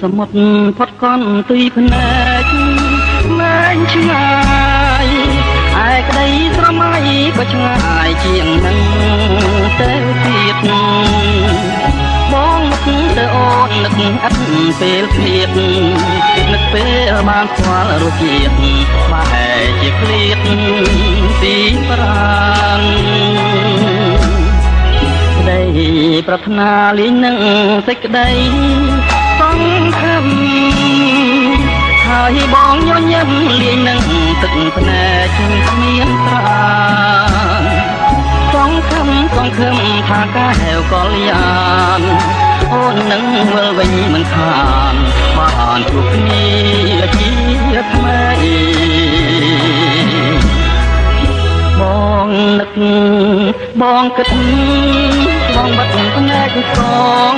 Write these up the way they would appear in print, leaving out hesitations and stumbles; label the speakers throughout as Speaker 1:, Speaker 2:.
Speaker 1: សមុទ្រផុតកន់ទុយភ្នែកលែងឆ្ងាយឯក្តីស្រមៃក៏ឆ្ងាយជាងនឹងទៅទៀតបងនឹកទៅអូននឹកអត់ពេលឃ្លាតនឹកពេលបានស្គាល់រសជាតិបែរជាឃ្លាតពីប្រាណក្តីប្រាថ្នាលីងនឹងសេចក្តីសង្ឃឹមហើយបងញញឹមលាយនឹងទឹកភ្នែកគ្មានត្រាសង្ឃឹមថាការហៅកលយានអូននឹងវិលវិញមិនខានបានជួបគ្នាជាថ្មីបងនឹកបងគិតបងបាត់ភ្នែកសង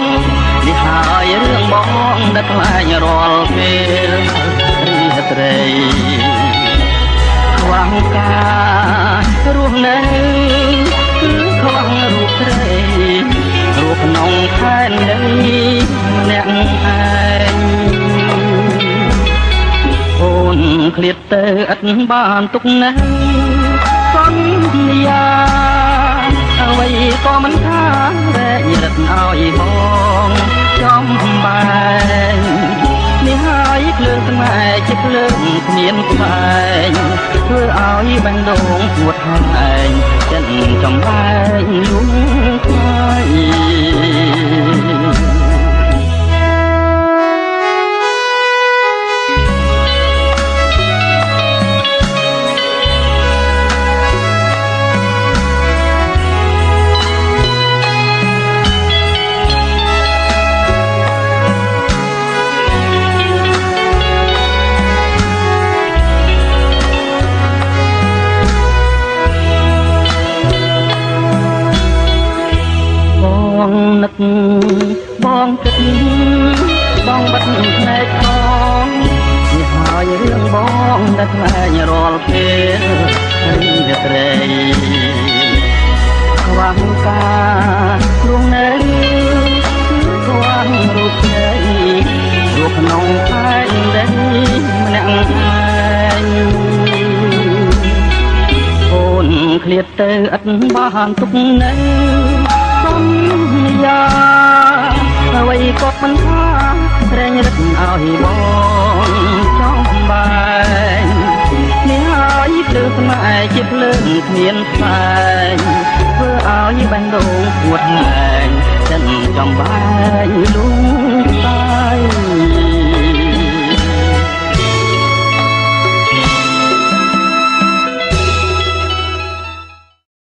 Speaker 1: នេះហើយរឿងបងដែលខ្លាចរាល់ពេលរីត្រីខ្វះការរស់នៅគឺខ្វះរូបស្រីរូបក្នុងខែនដីម្នាក់ឯងអូនឃ្លាតទៅឥតបានទុកនៅសន្យាអ្វីក៏មិនថារែករឹតឲ្យបងចំបែងនេះហើយភ្លើងស្នេហ៍ជាភ្លើងគ្មានផ្សែងធ្វើឲ្យបេះដូងពួតហើងចិត្តចំបែងលំខ្លាយបងនឹកបងគិតបងបាត់ភ្នែកផងនេះហើយរឿងបងដែលខ្លាចរាល់ពេលរីត្រីខ្វះការលួងនៅខ្វះរូបស្រីរូបក្នុងផែនដីម្នាក់ឯងអូនឃ្លាតទៅឥតបានទុកនៅសន្យាអ្វីក៏មិនថារែងរឹតឲ្យបងចំបែងនេះហើយភ្លើងស្នេហ៍ជាភ្លើងគ្មានផ្សែងធ្វើឲ្យបេះដូងពួតហែងចិត្តចំបែងលូ